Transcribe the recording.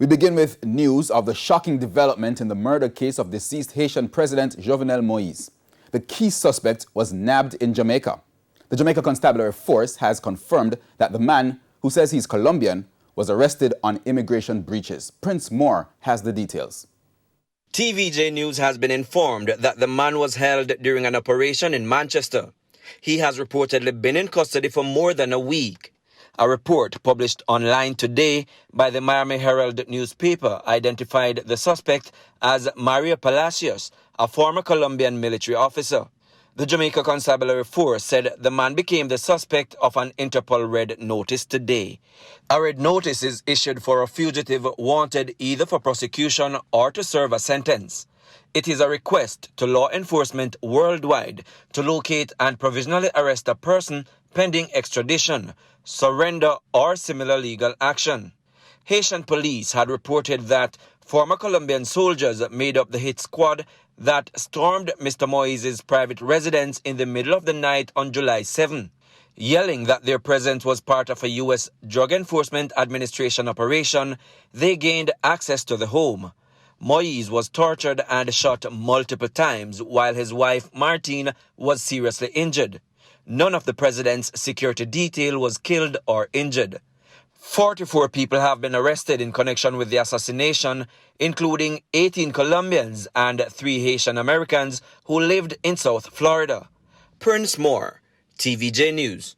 We begin with news of the shocking development in the murder case of deceased Haitian President Jovenel Moïse. The key suspect was nabbed in Jamaica. The Jamaica Constabulary Force has confirmed that the man, who says he's Colombian, was arrested on immigration breaches. Prince Moore has the details. TVJ News has been informed that the man was held during an operation in Manchester. He has reportedly been in custody for more than a week. A report published online today by the Miami Herald newspaper identified the suspect as Mario Palacios, a former Colombian military officer. The Jamaica Constabulary Force said the man became the suspect of an Interpol red notice today. A red notice is issued for a fugitive wanted either for prosecution or to serve a sentence. It is a request to law enforcement worldwide to locate and provisionally arrest a person pending extradition, surrender, or similar legal action. Haitian police had reported that former Colombian soldiers made up the hit squad that stormed Mr. Moïse's private residence in the middle of the night on July 7, yelling that their presence was part of a U.S. Drug Enforcement Administration operation. They gained access to the home. Moïse was tortured and shot multiple times, while his wife Martine was seriously injured. None of the president's security detail was killed or injured. 44 people have been arrested in connection with the assassination, including 18 Colombians and 3 Haitian Americans who lived in South Florida. Prince Moore, TVJ News.